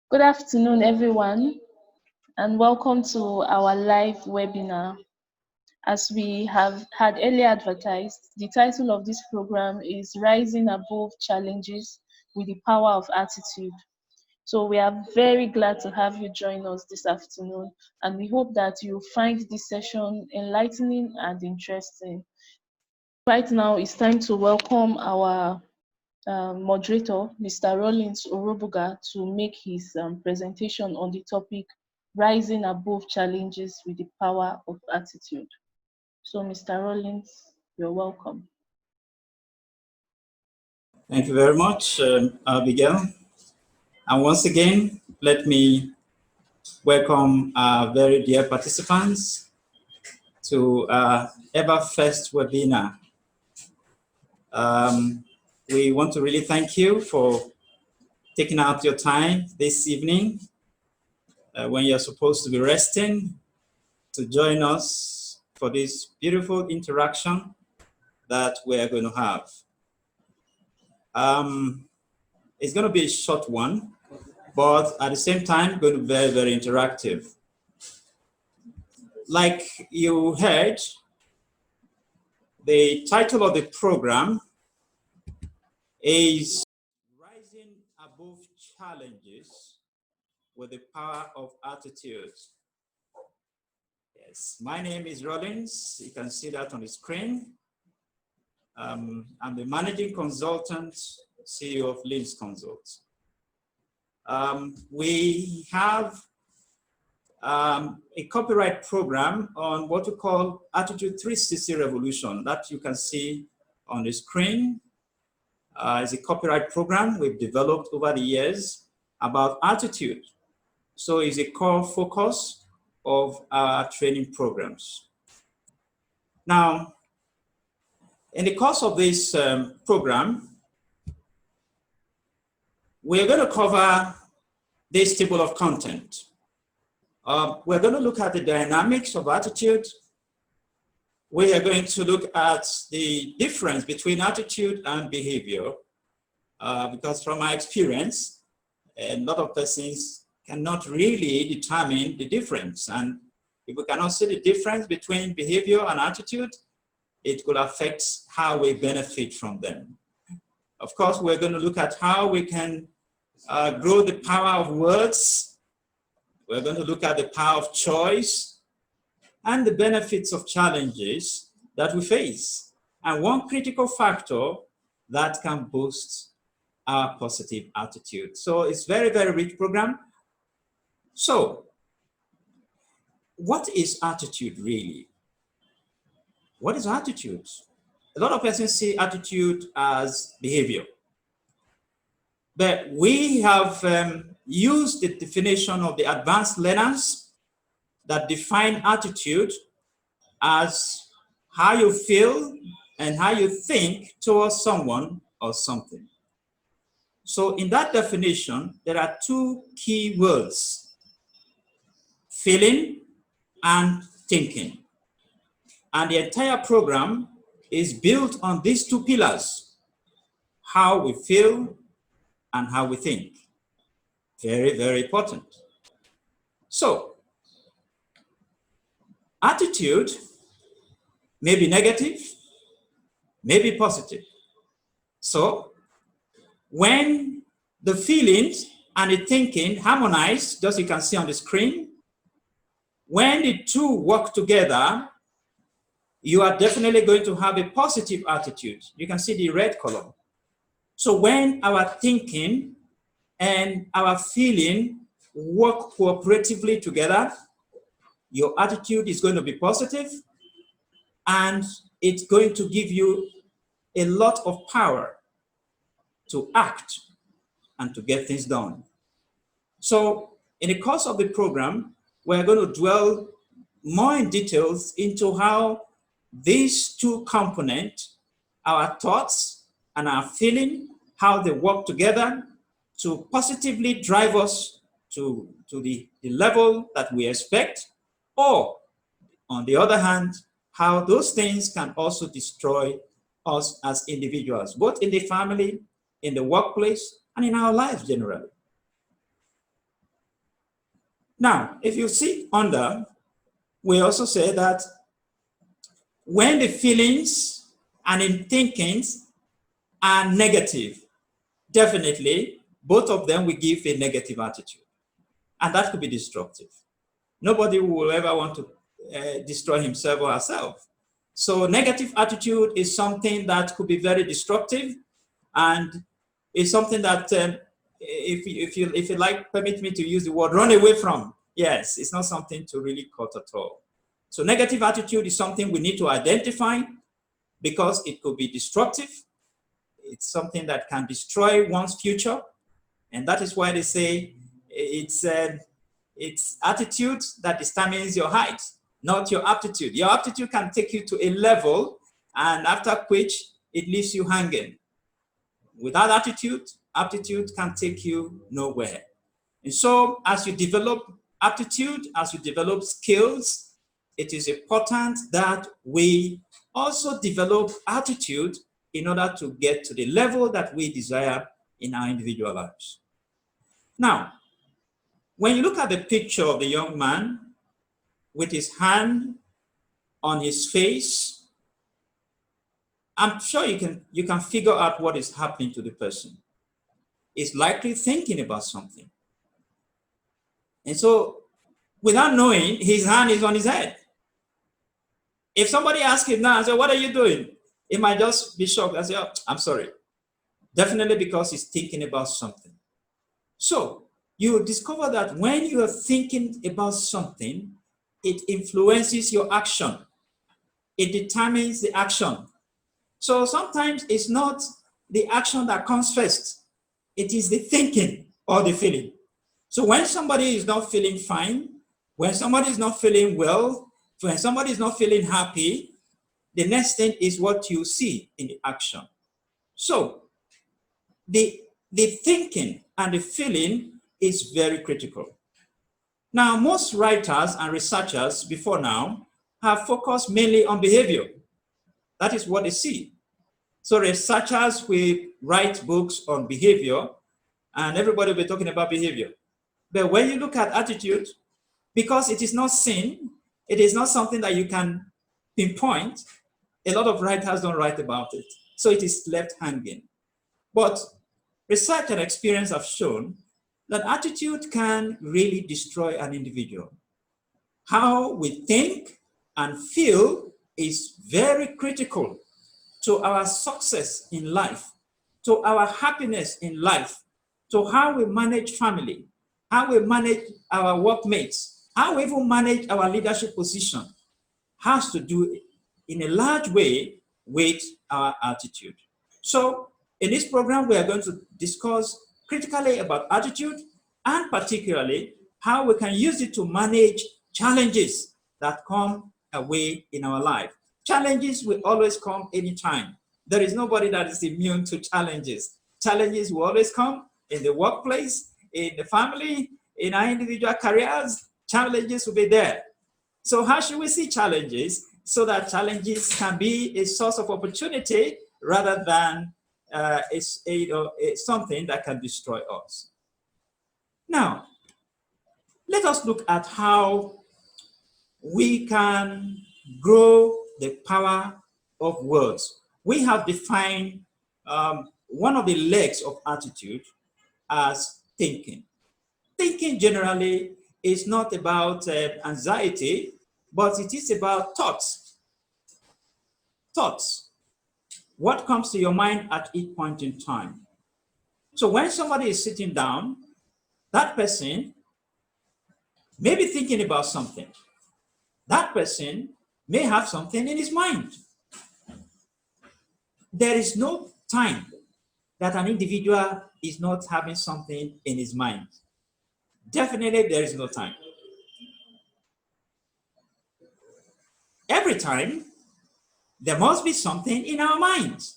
Good afternoon, everyone, and welcome to our live webinar. As we have had earlier advertised, the title of this program is Rising Above Challenges with the Power of Attitude. So we are very glad to have you join us this afternoon, and we hope that you find this session enlightening and interesting. Right now, it's time to welcome our moderator, Mr. Rollins Orobuga, to make his presentation on the topic Rising Above Challenges with the Power of Attitude. So, Mr. Rollins, you're welcome. Thank you very much, Abigail. And once again, let me welcome our very dear participants to our ever first webinar. We want to really thank you for taking out your time this evening when you're supposed to be resting to join us for this beautiful interaction that we're going to have. It's going to be a short one, but at the same time, going to be very, very interactive. Like you heard, the title of the program is Rising Above Challenges with the Power of Attitude. Yes, my name is Rollins. You can see that on the screen. I'm the Managing Consultant, CEO of Linz Consult. We have a copyright program on what we call Attitude 360 Revolution that you can see on the screen. It's a copyright program we've developed over the years about attitude. So it's a core focus of our training programs. Now, in the course of this program, we're going to cover this table of content. We're going to look at the dynamics of attitude. We are going to look at the difference between attitude and behavior, because from my experience, a lot of persons cannot really determine the difference. And if we cannot see the difference between behavior and attitude, it will affect how we benefit from them. Of course, we're going to look at how we can grow the power of words. We're going to look at the power of choice and the benefits of challenges that we face. And one critical factor that can boost our positive attitude. So it's very, very rich program. So what is attitude really? What is attitude? A lot of persons see attitude as behavior. But we have used the definition of the advanced learners that define attitude as how you feel and how you think towards someone or something. So in that definition, there are two key words: feeling and thinking. And the entire program is built on these two pillars: how we feel and how we think. Very, very important. So, attitude may be negative, may be positive. So, when the feelings and the thinking harmonize, just you can see on the screen, when the two work together, you are definitely going to have a positive attitude. You can see the red color. So when our thinking and our feeling work cooperatively together, your attitude is going to be positive, and it's going to give you a lot of power to act and to get things done. So in the course of the program, we're going to dwell more in details into how these two components, our thoughts and our feeling, how they work together to positively drive us to the level that we expect, or on the other hand, how those things can also destroy us as individuals, both in the family, in the workplace, and in our lives generally. Now, if you see under, we also say that when the feelings and in thinkings are negative, definitely both of them will give a negative attitude. And that could be destructive. Nobody will ever want to destroy himself or herself. So negative attitude is something that could be very destructive, and is something that, if you like, permit me to use the word, run away from. Yes, it's not something to really cut at all. So negative attitude is something we need to identify because it could be destructive. It's something that can destroy one's future. And that is why they say it's attitude that determines your height, not your aptitude. Your aptitude can take you to a level, and after which it leaves you hanging. Without aptitude can take you nowhere. And so as you develop aptitude, as you develop skills, it is important that we also develop attitude in order to get to the level that we desire in our individual lives. Now, when you look at the picture of the young man with his hand on his face, I'm sure you can figure out what is happening to the person. He's likely thinking about something. And so, without knowing, his hand is on his head. If somebody asks him now and says, "What are you doing?" he might just be shocked and say, "Oh, I'm sorry." Definitely because he's thinking about something. So, you discover that when you are thinking about something, it influences your action. It determines the action. So sometimes it's not the action that comes first. It is the thinking or the feeling. So when somebody is not feeling fine, when somebody is not feeling well, when somebody is not feeling happy, the next thing is what you see in the action. So the thinking and the feeling is very critical. Now, most writers and researchers before now have focused mainly on behavior. That is what they see. So researchers will write books on behavior, and everybody will be talking about behavior. But when you look at attitude, because it is not seen, it is not something that you can pinpoint, a lot of writers don't write about it. So it is left hanging. But research and experience have shown that attitude can really destroy an individual. How we think and feel is very critical to our success in life, to our happiness in life, to how we manage family, how we manage our workmates, how we even manage our leadership position, has to do in a large way with our attitude. So in this program, we are going to discuss critically about attitude, and particularly how we can use it to manage challenges that come away in our life. Challenges will always come anytime. There is nobody that is immune to challenges. Challenges will always come in the workplace, in the family, in our individual careers. Challenges will be there. So how should we see challenges? So that challenges can be a source of opportunity rather than something that can destroy us. Now, let us look at how we can grow the power of words. We have defined one of the legs of attitude as thinking. Thinking generally is not about anxiety, but it is about thoughts. Thoughts. What comes to your mind at each point in time? So when somebody is sitting down, that person may be thinking about something. That person may have something in his mind. There is no time that an individual is not having something in his mind. Definitely, there is no time. Every time, there must be something in our minds.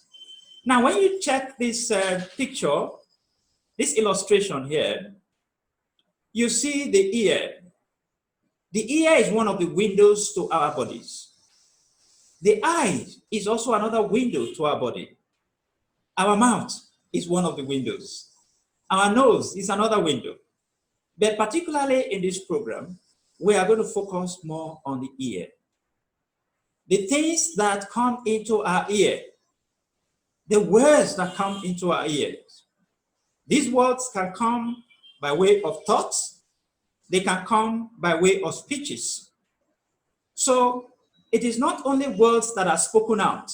Now, when you check this picture, this illustration here, you see the ear. The ear is one of the windows to our bodies. The eye is also another window to our body. Our mouth is one of the windows. Our nose is another window. But particularly in this program, we are going to focus more on the ear. The things that come into our ear, the words that come into our ears. These words can come by way of thoughts. They can come by way of speeches. So it is not only words that are spoken out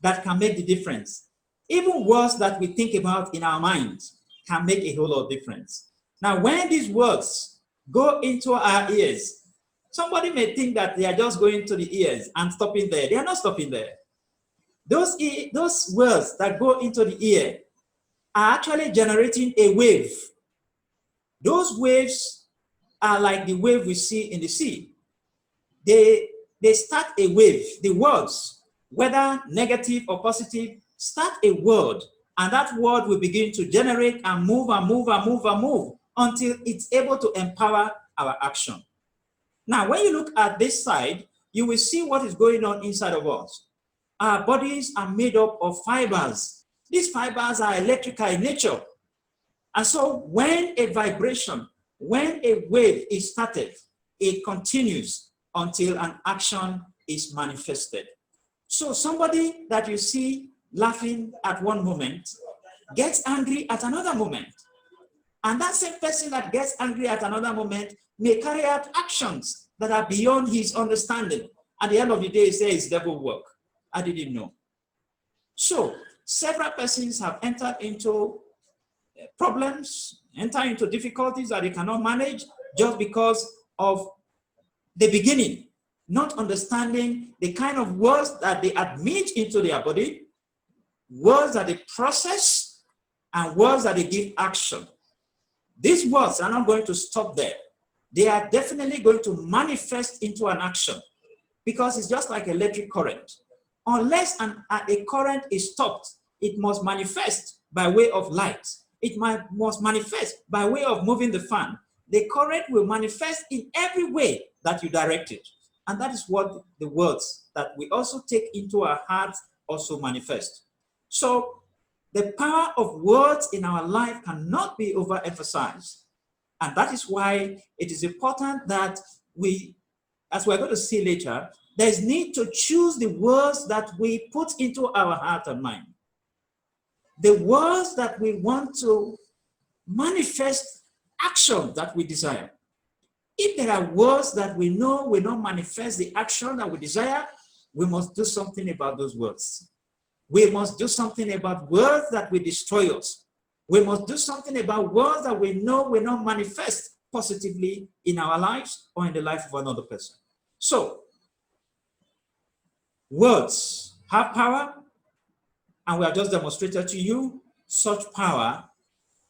that can make the difference. Even words that we think about in our minds can make a whole lot of difference. Now, when these words go into our ears, somebody may think that they are just going to the ears and stopping there. They are not stopping there. Those words that go into the ear are actually generating a wave. Those waves are like the wave we see in the sea. They start a wave. The words, whether negative or positive, start a word, and that word will begin to generate and move and move and move and move until it's able to empower our action. Now, when you look at this side, you will see what is going on inside of us. Our bodies are made up of fibers. These fibers are electrical in nature. And so when a vibration, when a wave is started, it continues until an action is manifested. So somebody that you see laughing at one moment gets angry at another moment. And that same person that gets angry at another moment may carry out actions that are beyond his understanding. At the end of the day, he says it's devil work. I didn't know. So several persons have entered into problems, enter into difficulties that they cannot manage just because of the beginning, not understanding the kind of words that they admit into their body, words that they process, and words that they give action. These words are not going to stop there. They are definitely going to manifest into an action because it's just like electric current. Unless a current is stopped, it must manifest by way of light. It must manifest by way of moving the fan. The current will manifest in every way that you direct it. And that is what the words that we also take into our hearts also manifest. So the power of words in our life cannot be overemphasized. And that is why it is important that we, as we're going to see later, there's need to choose the words that we put into our heart and mind. The words that we want to manifest action that we desire. If there are words that we know will not manifest the action that we desire, we must do something about those words. We must do something about words that will destroy us. We must do something about words that we know will not manifest positively in our lives or in the life of another person. So, words have power, and we have just demonstrated to you such power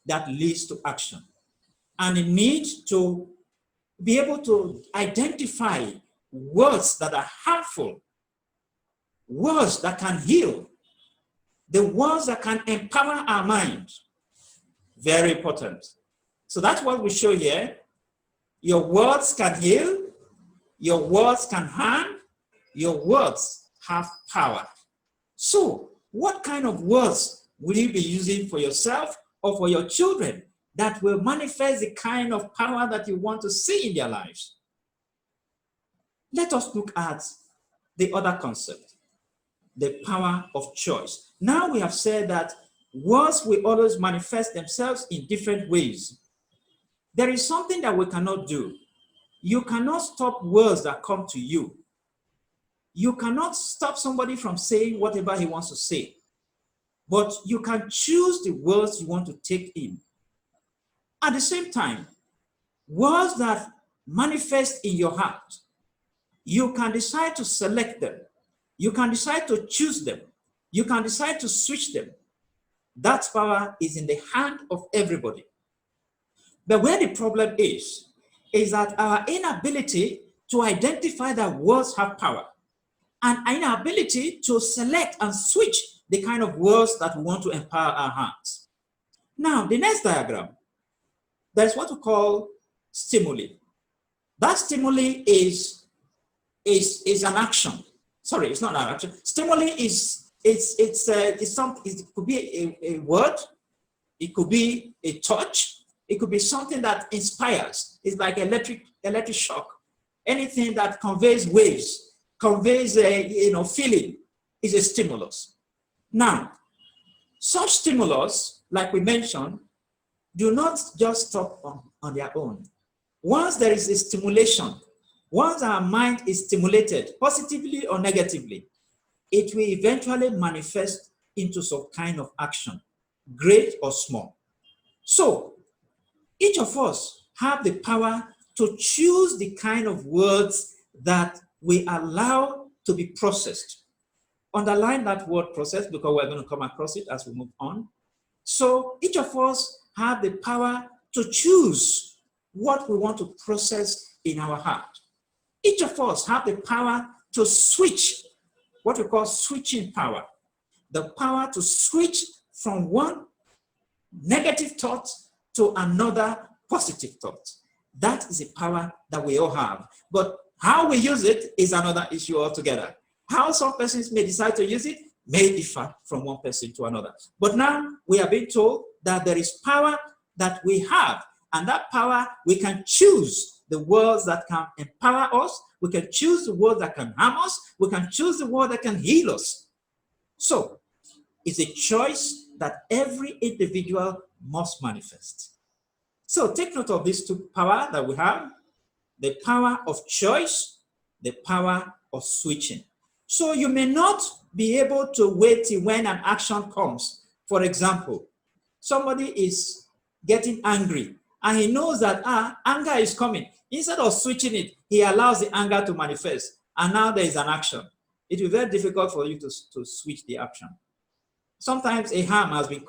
that leads to action. And it needs to be able to identify words that are harmful, words that can heal, the words that can empower our mind. Very important. So that's what we show here. Your words can heal, your words can harm, your words have power. So what kind of words will you be using for yourself or for your children that will manifest the kind of power that you want to see in their lives? Let us look at the other concept, the power of choice. Now we have said that words will always manifest themselves in different ways. There is something that we cannot do. You cannot stop words that come to you. You cannot stop somebody from saying whatever he wants to say. But you can choose the words you want to take in. At the same time, words that manifest in your heart, you can decide to select them. You can decide to choose them. You can decide to switch them. That power is in the hand of everybody. But where the problem is that our inability to identify that words have power and our inability to select and switch the kind of words that we want to empower our hearts. Now, the next diagram, there's what we call stimuli. That stimuli is an action. Sorry, it's not an action. Stimuli it could be a word, it could be a touch, It could be something that inspires. It's like electric shock. Anything that conveys waves, conveys a feeling is a stimulus. Now, such stimulus, like we mentioned, do not just stop on their own. Once there is a stimulation, once our mind is stimulated, positively or negatively, it will eventually manifest into some kind of action, great or small. So, each of us have the power to choose the kind of words that we allow to be processed. Underline that word process because we're going to come across it as we move on. So each of us have the power to choose what we want to process in our heart. Each of us have the power to switch, what we call switching power. The power to switch from one negative thought to another positive thought. That is a power that we all have. But how we use it is another issue altogether. How some persons may decide to use it may differ from one person to another. But now we are being told that there is power that we have, and that power we can choose the words that can empower us, we can choose the words that can harm us, we can choose the word that can heal us. So it's a choice that every individual must manifest. So take note of these two powers that we have, the power of choice, the power of switching. So you may not be able to wait till when an action comes. For example, somebody is getting angry and he knows that anger is coming. Instead of switching it, he allows the anger to manifest. And now there is an action. It will be very difficult for you to switch the action. Sometimes a harm has been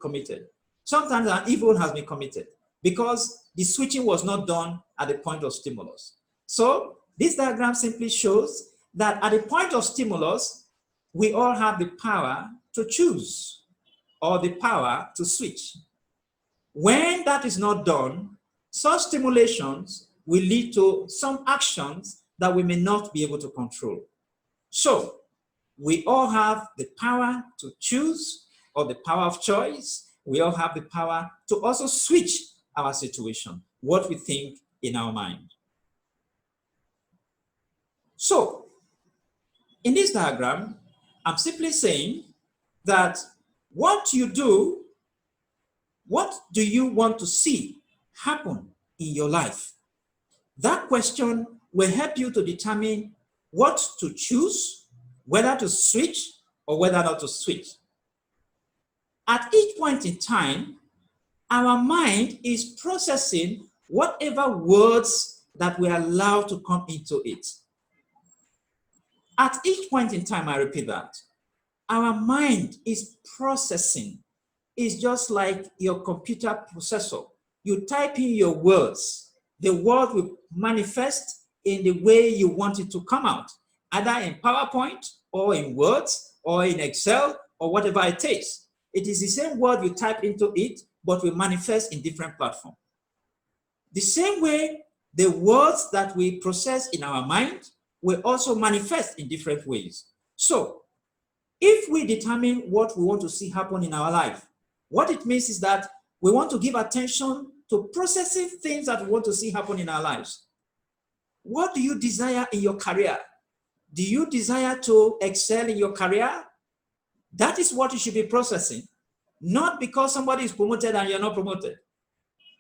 committed. Sometimes an evil has been committed because the switching was not done at the point of stimulus. So this diagram simply shows that at the point of stimulus, we all have the power to choose or the power to switch. When that is not done, such stimulations will lead to some actions that we may not be able to control. So we all have the power to choose or the power of choice. We all have the power to also switch our situation, what we think in our mind. So in this diagram, I'm simply saying that what you do, what do you want to see happen in your life? That question will help you to determine what to choose, whether to switch or whether not to switch. At each point in time, our mind is processing whatever words that we allow to come into it. At each point in time, I repeat that, our mind is processing. It's just like your computer processor. You type in your words. The word will manifest in the way you want it to come out, either in PowerPoint or in Words or in Excel or whatever it is. It is the same word you type into it, but will manifest in different platforms. The same way, the words that we process in our mind will also manifest in different ways. So, if we determine what we want to see happen in our life, what it means is that we want to give attention to processing things that we want to see happen in our lives. What do you desire in your career? Do you desire to excel in your career? That is what you should be processing. Not because somebody is promoted and you're not promoted.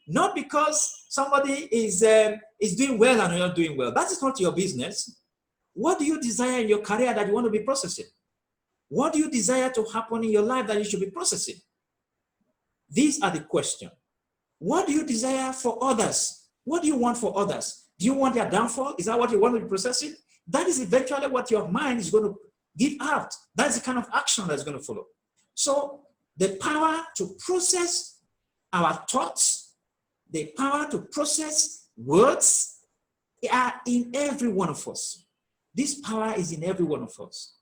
Not because somebody is doing well and you're not doing well. That is not your business. What do you desire in your career that you want to be processing? What do you desire to happen in your life that you should be processing? These are the questions. What do you desire for others? What do you want for others? Do you want their downfall? Is that what you want to be processing? That is eventually what your mind is going to give out. That's the kind of action that's going to follow. So the power to process our thoughts, the power to process words are in every one of us. This power is in every one of us.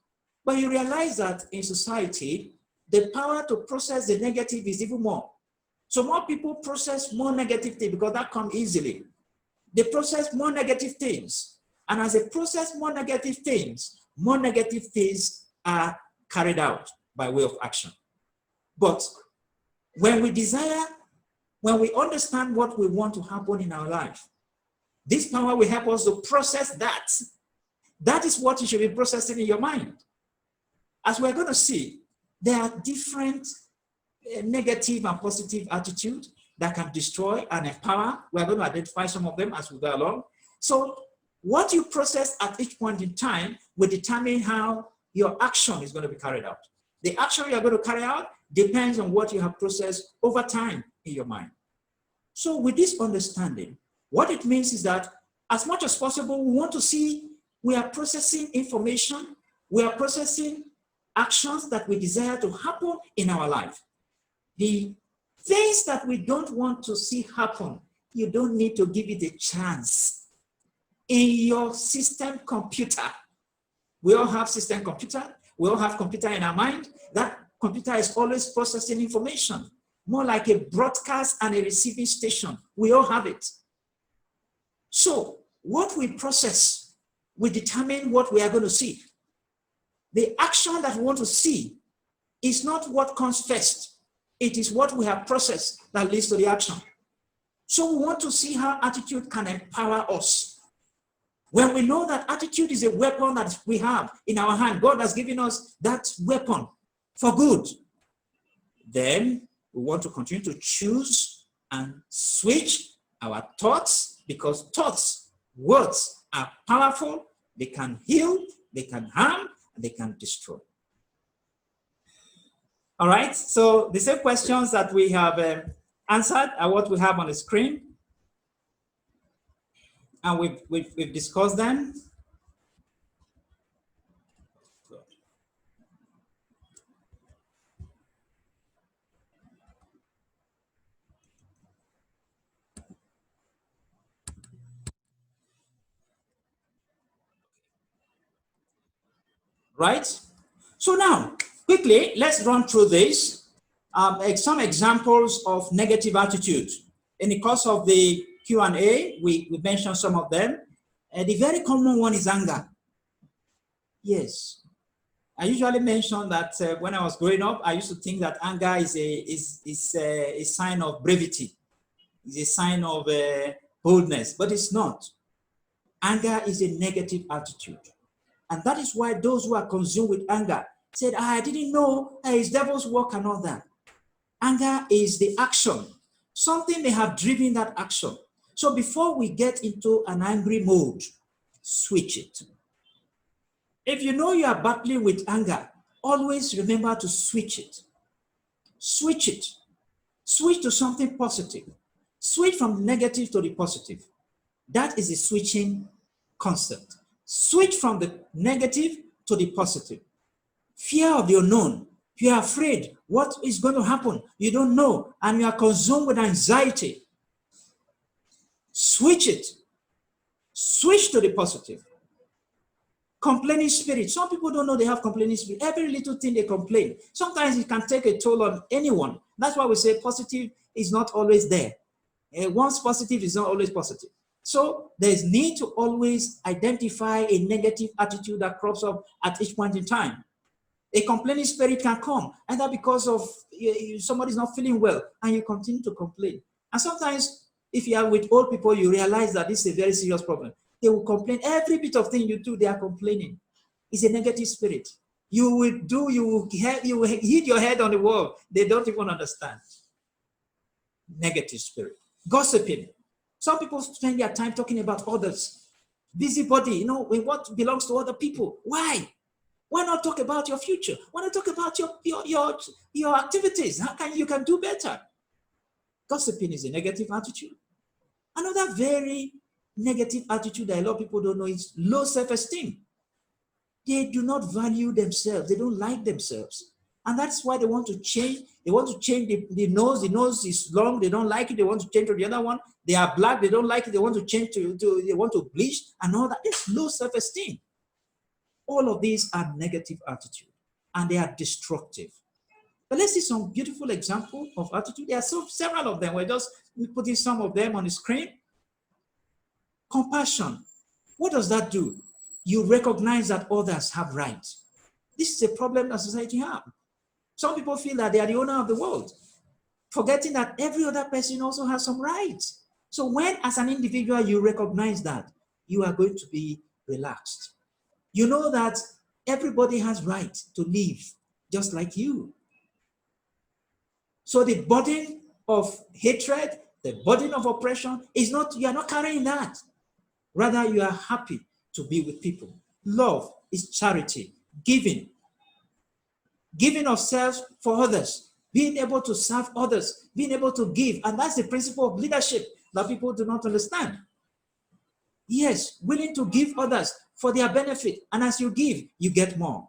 But you realize that in society, the power to process the negative is even more. So more people process more negative things because that comes easily. They process more negative things. And as they process more negative things are carried out by way of action. But when we desire when we understand what we want to happen in our life, this power will help us to process that. That is what you should be processing in your mind. As we're going to see, there are different negative and positive attitudes that can destroy and empower. We're going to identify some of them as we go along. So what you process at each point in time will determine how your action is going to be carried out. The action you're going to carry out depends on what you have processed over time in your mind. So with this understanding, what it means is that as much as possible, we want to see we are processing information, we are processing actions that we desire to happen in our life. The things that we don't want to see happen, you don't need to give it a chance. In your system computer, we all have system computer, we all have computer in our mind. That computer is always processing information, more like a broadcast and a receiving station. We all have it. So what we process will determine what we are going to see. The action that we want to see is not what comes first. It is what we have processed that leads to the action. So we want to see how attitude can empower us. When we know that attitude is a weapon that we have in our hand, God has given us that weapon for good, then we want to continue to choose and switch our thoughts, because thoughts, words are powerful. They can heal, they can harm, and they can destroy. All right, so the same questions that we have answered are what we have on the screen. And we've discussed them. Right? So now, quickly, let's run through this. Some examples of negative attitudes. In the course of the Q&A, we mentioned some of them. The very common one is anger. Yes. I usually mention that when I was growing up, I used to think that anger is a sign of brevity. It's a sign of boldness, but it's not. Anger is a negative attitude. And that is why those who are consumed with anger said, I didn't know it's devil's work and all that. Anger is the action. Something may have driven that action. So before we get into an angry mode, switch it. If you know you are battling with anger, always remember to switch it. Switch it. Switch to something positive. Switch from negative to the positive. That is the switching concept. Switch from the negative to the positive. Fear of the unknown. You are afraid. What is going to happen? You don't know. And you are consumed with anxiety. Switch it. Switch to the positive. Complaining spirit. Some people don't know they have complaining spirit. Every little thing they complain. Sometimes it can take a toll on anyone. That's why we say positive is not always there. Once positive is not always positive. So there's need to always identify a negative attitude that crops up at each point in time. A complaining spirit can come, either because of somebody's not feeling well, and you continue to complain. And sometimes, if you are with old people, you realize that this is a very serious problem. They will complain. Every bit of thing you do, they are complaining. It's a negative spirit. You will hit your head on the wall. They don't even understand. Negative spirit. Gossiping. Some people spend their time talking about others. Busybody, what belongs to other people. Why? Why not talk about your future? Why not talk about your activities? How you can do better? Gossiping is a negative attitude. Another very negative attitude that a lot of people don't know is low self-esteem. They do not value themselves. They don't like themselves. And that's why they want to change. They want to change the nose. The nose is long. They don't like it. They want to change to the other one. They are black. They don't like it. They want to change they want to bleach and all that. It's low self-esteem. All of these are negative attitude and they are destructive. But let's see some beautiful examples of attitude. There are several of them. We're just putting some of them on the screen. Compassion. What does that do? You recognize that others have rights. This is a problem that society has. Some people feel that they are the owner of the world. forgetting that every other person also has some rights. So when, as an individual, you recognize that, you are going to be relaxed. You know that everybody has right to live just like you. So the burden of hatred, the burden of oppression is not, you are not carrying that. Rather, you are happy to be with people. Love is charity, giving, giving of self for others, being able to serve others, being able to give. And that's the principle of leadership that people do not understand. Yes, willing to give others for their benefit. And as you give, you get more.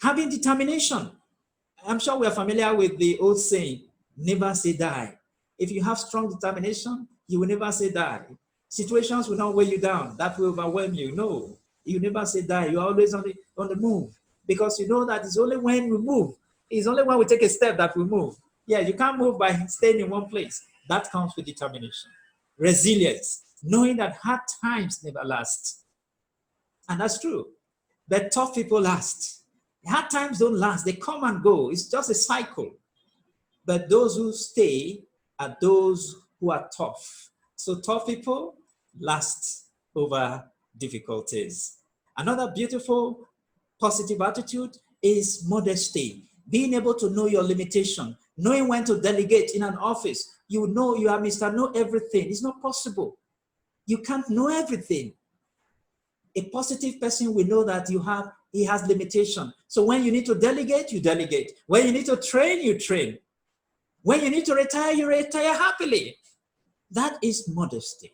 Having determination. I'm sure we are familiar with the old saying, never say die. If you have strong determination, you will never say die. Situations will not weigh you down. That will overwhelm you. No, you never say die. You're always on the move, because you know that it's only when we move, it's only when we take a step that we move. Yeah, you can't move by staying in one place. That comes with determination. Resilience, knowing that hard times never last. And that's true. But tough people last. Hard times don't last. They come and go. It's just a cycle. But those who stay are those who are tough. So tough people last over difficulties. Another beautiful positive attitude is modesty. Being able to know your limitation, knowing when to delegate in an office. You know you are Mr. Know Everything. It's not possible. You can't know everything. A positive person will know that he has limitation. So when you need to delegate, you delegate. When you need to train, you train. When you need to retire, you retire happily. That is modesty.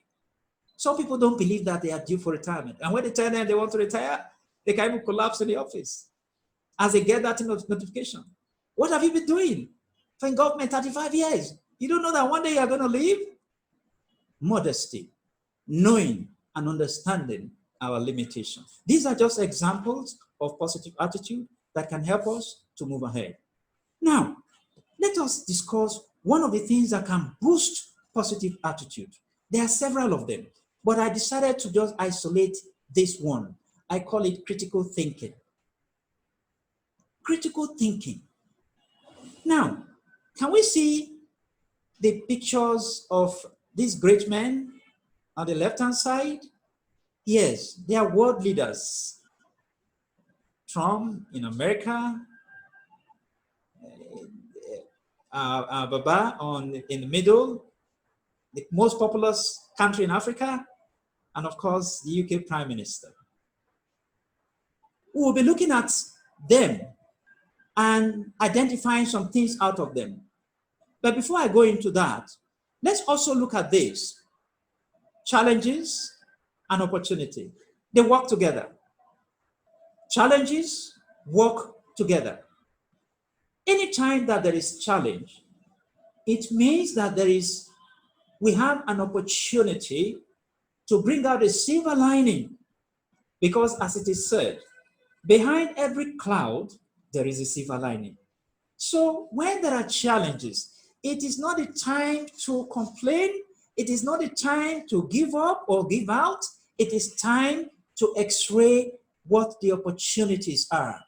Some people don't believe that they are due for retirement. And when they tell them they want to retire, they can even collapse in the office as they get that notification. What have you been doing for in government 35 years? You don't know that one day you're going to leave? Modesty, knowing and understanding our limitations. These are just examples of positive attitude that can help us to move ahead. Now, let us discuss one of the things that can boost positive attitude. There are several of them, but I decided to just isolate this one. I call it critical thinking. Critical thinking. Now, can we see the pictures of these great men on the left-hand side? Yes, they are world leaders. Trump in America, Baba in the middle, the most populous country in Africa, and of course, the UK Prime Minister. We will be looking at them and identifying some things out of them. But before I go into that, let's also look at this. Challenges and opportunity. They work together. Challenges work together. Anytime that there is challenge, it means that we have an opportunity to bring out a silver lining. Because as it is said, behind every cloud, there is a silver lining. So when there are challenges, it is not a time to complain. It is not a time to give up or give out. It is time to x-ray what the opportunities are.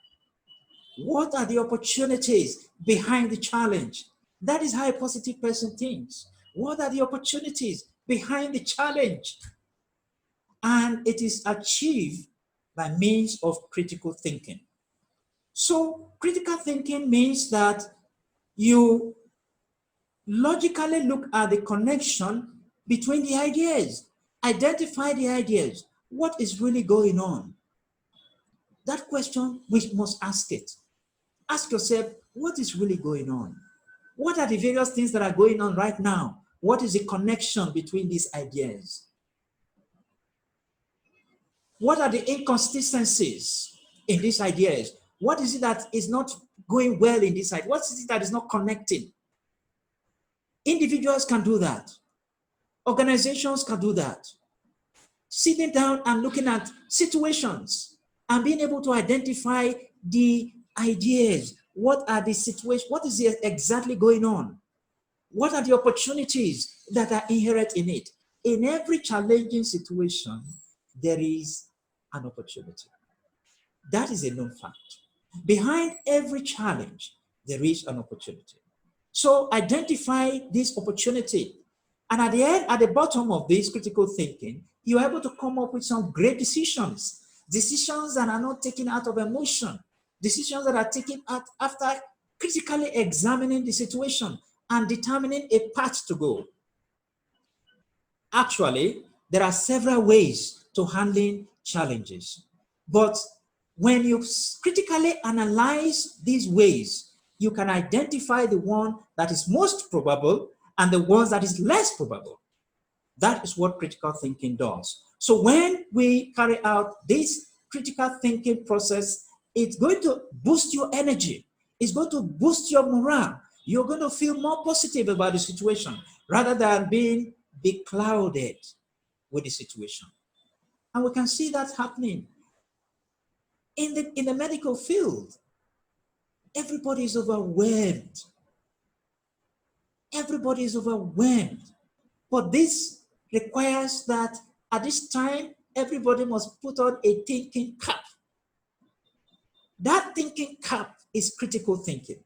What are the opportunities behind the challenge? That is how a positive person thinks. What are the opportunities behind the challenge? And it is achieved by means of critical thinking. So critical thinking means that you logically look at the connection between the ideas, identify the ideas. What is really going on? That question, we must ask it. Ask yourself, what is really going on? What are the various things that are going on right now? What is the connection between these ideas? What are the inconsistencies in these ideas? What is it that is not going well in this idea? What is it that is not connecting? Individuals can do that. Organizations can do that. Sitting down and looking at situations and being able to identify the ideas. What are the situations? What is exactly going on? What are the opportunities that are inherent in it? In every challenging situation, there is an opportunity. That is a known fact. Behind every challenge, there is an opportunity. So identify this opportunity. And at the end, at the bottom of this critical thinking, you're able to come up with some great decisions. Decisions that are not taken out of emotion. Decisions that are taken out after critically examining the situation and determining a path to go. Actually, there are several ways to handling challenges. But when you critically analyze these ways, you can identify the one that is most probable and the ones that is less probable. That is what critical thinking does. So when we carry out this critical thinking process, it's going to boost your energy. It's going to boost your morale. You're going to feel more positive about the situation rather than being beclouded with the situation. And we can see that happening in the medical field. Everybody is overwhelmed. Everybody is overwhelmed. But this requires that at this time, everybody must put on a thinking cap. That thinking cap is critical thinking.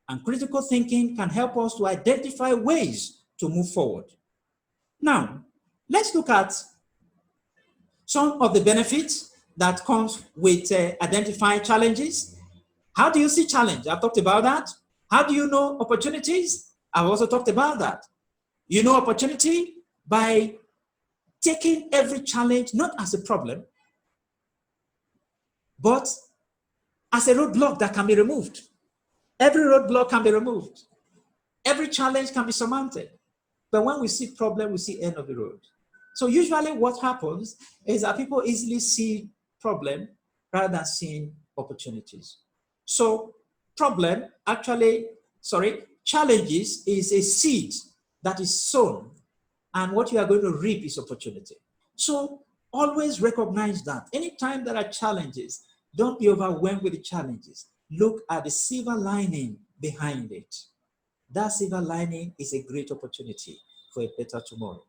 And critical thinking can help us to identify ways to move forward. Now, let's look at some of the benefits that comes with identifying challenges. How do you see challenge? I've talked about that. How do you know opportunities? I've also talked about that. You know opportunity by taking every challenge not as a problem, but as a roadblock that can be removed. Every roadblock can be removed. Every challenge can be surmounted. But when we see problem, we see end of the road. So usually what happens is that people easily see problem rather than seeing opportunities. So challenges is a seed that is sown, and what you are going to reap is opportunity. So always recognize that. Anytime there are challenges, don't be overwhelmed with the challenges. Look at the silver lining behind it. That silver lining is a great opportunity for a better tomorrow.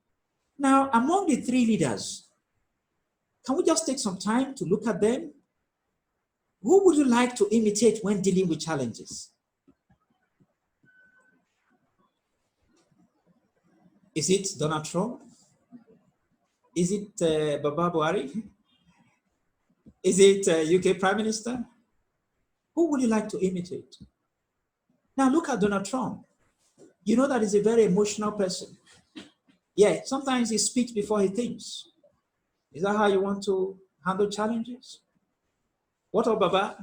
Now, among the three leaders, can we just take some time to look at them? Who would you like to imitate when dealing with challenges? Is it Donald Trump? Is it Baba Buhari? Is it UK Prime Minister? Who would you like to imitate? Now look at Donald Trump. You know that he's a very emotional person. Yeah, sometimes he speaks before he thinks. Is that how you want to handle challenges? What about Baba?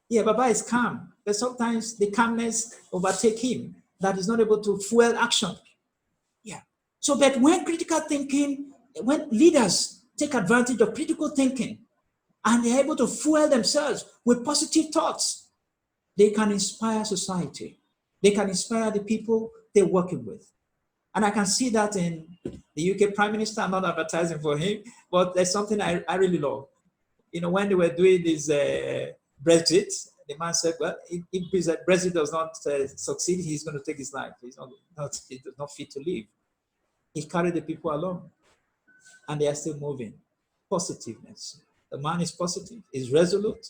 Yeah, Baba is calm, but sometimes the calmness overtake him that is not able to fuel action. Yeah. So, but when when leaders take advantage of critical thinking and they're able to fuel themselves with positive thoughts, they can inspire society. They can inspire the people they're working with. And I can see that in the UK Prime Minister. I'm not advertising for him, but there's something I really love. You know, when they were doing this Brexit, the man said, well, if Brexit does not succeed, he's going to take his life. He's not fit to live. He carried the people along, and they are still moving. Positiveness. The man is positive, is resolute.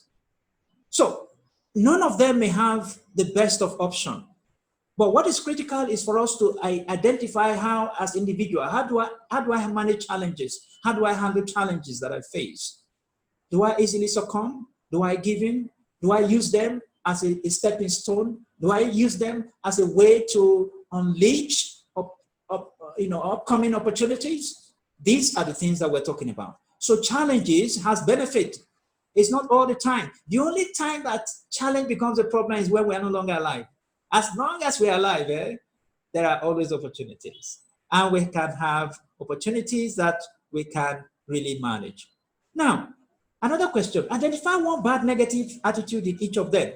So none of them may have the best of option. But what is critical is for us to identify how, as individual, how do I manage challenges? How do I handle challenges that I face? Do I easily succumb? Do I give in? Do I use them as a stepping stone? Do I use them as a way to unleash upcoming opportunities? These are the things that we're talking about. So challenges has benefit. It's not all the time. The only time that challenge becomes a problem is when we are no longer alive. As long as we are alive, there are always opportunities. And we can have opportunities that we can really manage. Now, another question. Identify one bad negative attitude in each of them.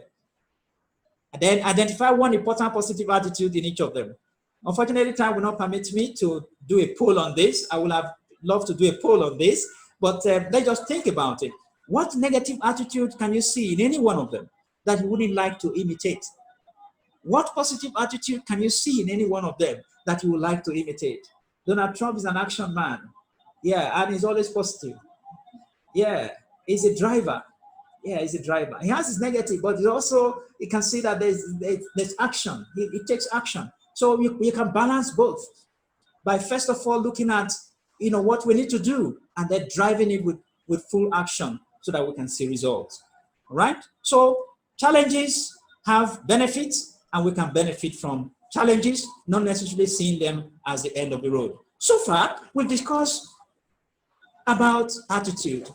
And then identify one important positive attitude in each of them. Unfortunately, time will not permit me to do a poll on this. I would have loved to do a poll on this, but let's just think about it. What negative attitude can you see in any one of them that you wouldn't like to imitate? What positive attitude can you see in any one of them that you would like to imitate? Donald Trump is an action man. Yeah, and he's always positive. Yeah, he's a driver. Yeah, he's a driver. He has his negative, but he also, you can see that there's action. It takes action. So you can balance both by first of all looking at, what we need to do, and then driving it with full action so that we can see results. All right? So challenges have benefits, and we can benefit from challenges, not necessarily seeing them as the end of the road. So far, we've discussed about attitude,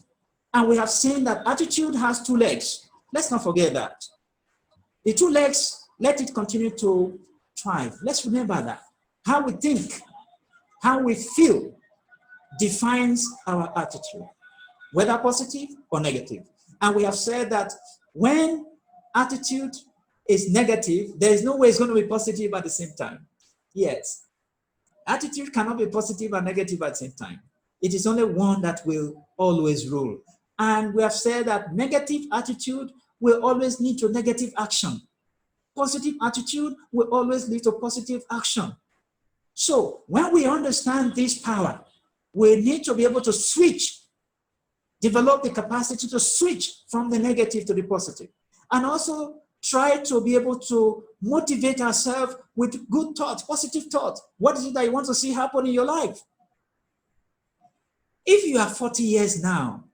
and we have seen that attitude has two legs. Let's not forget that. The two legs, let it continue to thrive. Let's remember that. How we think, how we feel defines our attitude, whether positive or negative. And we have said that when attitude is negative, there is no way it's going to be positive at the same time. Yes, attitude cannot be positive and negative at the same time. It is only one that will always rule. And we have said that negative attitude will always lead to negative action. Positive attitude will always lead to positive action. So when we understand this power, we need to be able to switch, develop the capacity to switch from the negative to the positive, and also try to be able to motivate ourselves with good thoughts, positive thoughts. What is it that you want to see happen in your life? If you are 40 years now,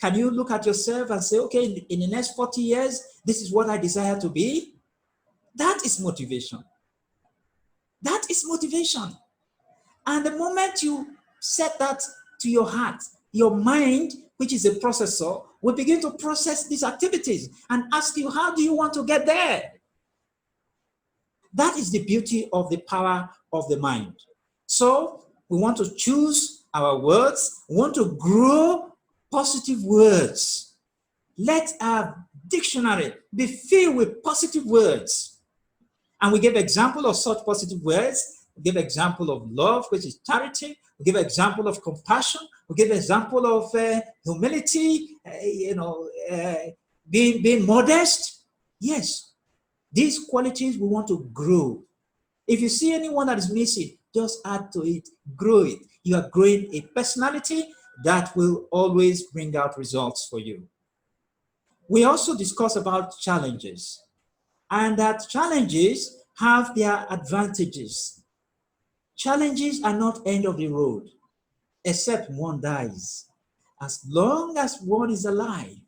can you look at yourself and say, okay, in the next 40 years, this is what I desire to be? That is motivation. That is motivation. And the moment you set that to your heart, your mind, which is a processor, will begin to process these activities and ask you, how do you want to get there? That is the beauty of the power of the mind. So we want to choose our words. We want to grow positive words. Let our dictionary be filled with positive words. And we give example of such positive words. We give example of love, which is charity. We give example of compassion. We give example of humility, being modest. Yes, these qualities we want to grow. If you see anyone that is missing, just add to it, grow it. You are growing a personality that will always bring out results for you. We also discuss about challenges, and that challenges have their advantages. Challenges are not end of the road, except one dies. As long as one is alive,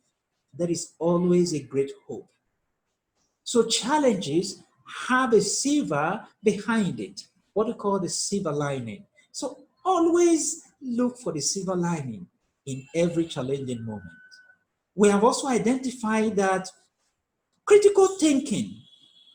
there is always a great hope. So challenges have a silver behind it, what we call the silver lining. So always look for the silver lining in every challenging moment. We have also identified that critical thinking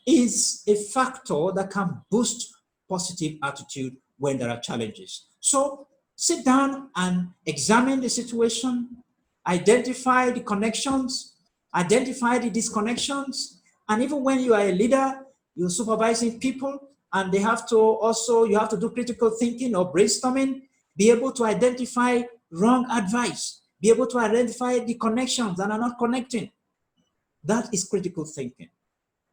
is a factor that can boost positive attitude when there are challenges. So sit down and examine the situation, identify the connections, identify the disconnections, and even when you are a leader, you're supervising people, and you have to do critical thinking or brainstorming, be able to identify wrong advice, be able to identify the connections that are not connecting. That is critical thinking.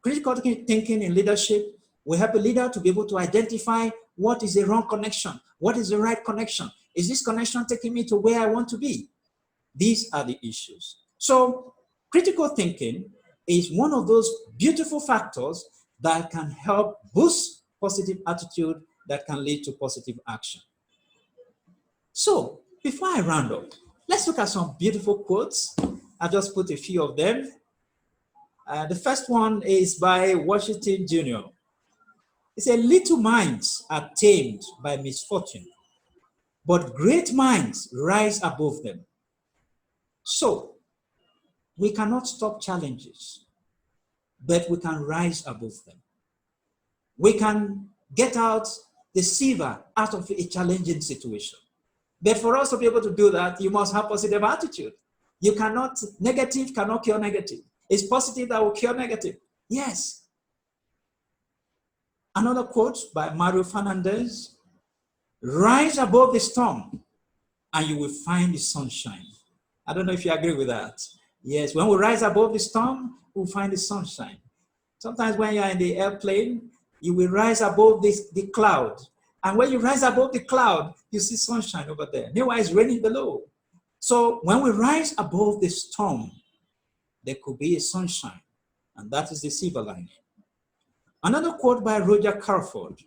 Critical thinking in leadership will help a leader to be able to identify what is the wrong connection, what is the right connection. Is this connection taking me to where I want to be? These are the issues. So critical thinking is one of those beautiful factors that can help boost positive attitude that can lead to positive action. So before I round up, let's look at some beautiful quotes. I just put a few of them. The first one is by Washington Jr. It said, little minds are tamed by misfortune, but great minds rise above them. So we cannot stop challenges, but we can rise above them. We can get out the silver out of a challenging situation. But for us to be able to do that, you must have positive attitude. Negative cannot cure negative. It's positive that will cure negative. Yes. Another quote by Mario Fernandez, rise above the storm and you will find the sunshine. I don't know if you agree with that. Yes, when we rise above the storm, we'll find the sunshine. Sometimes when you're in the airplane, you will rise above the cloud. And when you rise above the cloud, you see sunshine over there. Meanwhile, it's raining below. So when we rise above the storm, there could be a sunshine, and that is the silver lining. Another quote by Roger Carford: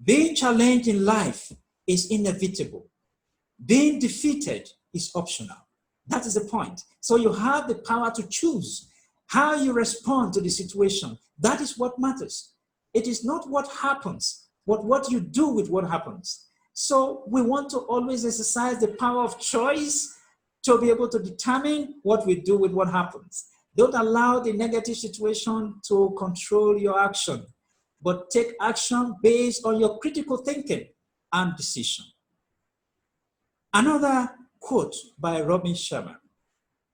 being challenged in life is inevitable. Being defeated is optional. That is the point. So you have the power to choose how you respond to the situation. That is what matters. It is not what happens, but what you do with what happens. So we want to always exercise the power of choice to be able to determine what we do with what happens. Don't allow the negative situation to control your action, but take action based on your critical thinking and decision. Another quote by Robin Sharma: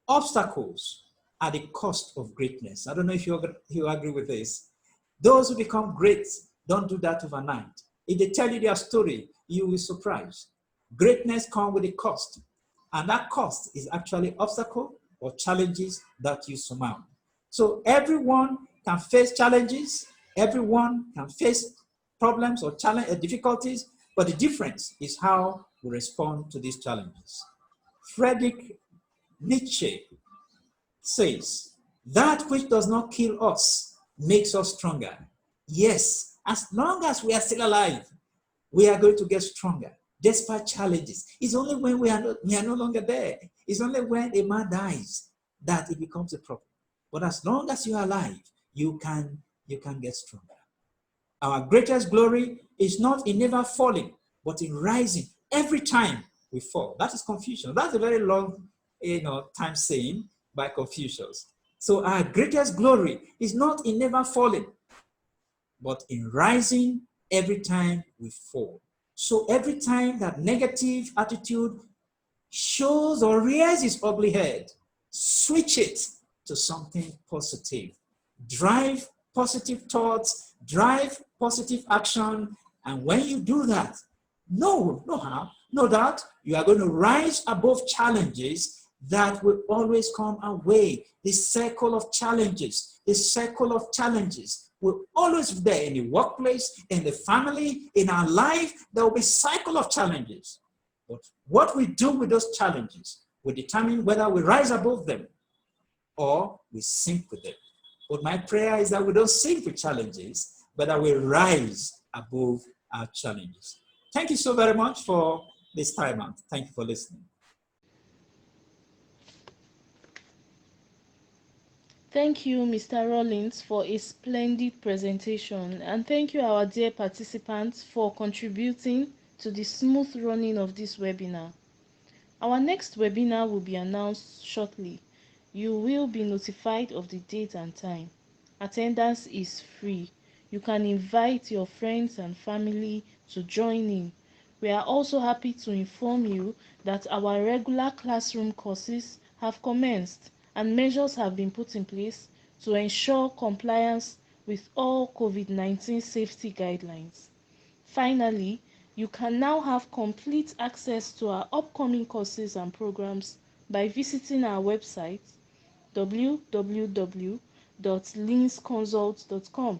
obstacles are the cost of greatness. I don't know if you agree with this. Those who become great don't do that overnight. If they tell you their story, you will be surprised. Greatness comes with a cost, and that cost is actually obstacle or challenges that you surmount. So everyone can face challenges, everyone can face problems or challenge difficulties, but the difference is how we respond to these challenges. Friedrich Nietzsche says, that which does not kill us makes us stronger. Yes, as long as we are still alive, we are going to get stronger despite challenges. It's only when we are no longer there. It's only when a man dies that it becomes a problem. But as long as you are alive, you can get stronger. Our greatest glory is not in never falling, but in rising every time we fall. That is Confucius. That's a very long, time saying by Confucius. So our greatest glory is not in never falling, but in rising every time we fall. So every time that negative attitude shows or rears its ugly head, switch it to something positive. Drive positive thoughts, drive positive action, and when you do that, no doubt you are going to rise above challenges that will always come our way. The circle of challenges will always be there in the workplace, in the family, in our life. There will be a cycle of challenges. But what we do with those challenges will determine whether we rise above them or we sink with them. But my prayer is that we don't sink with challenges, but that we rise above our challenges. Thank you so very much for this time out. Thank you for listening. Thank you, Mr. Rollins, for a splendid presentation, and thank you, our dear participants, for contributing to the smooth running of this webinar. Our next webinar will be announced shortly. You will be notified of the date and time. Attendance is free. You can invite your friends and family to join in. We are also happy to inform you that our regular classroom courses have commenced and measures have been put in place to ensure compliance with all COVID-19 safety guidelines. Finally, you can now have complete access to our upcoming courses and programs by visiting our website www.linsconsult.com.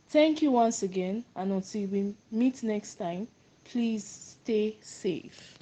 Thank you once again, and until we meet next time, please stay safe.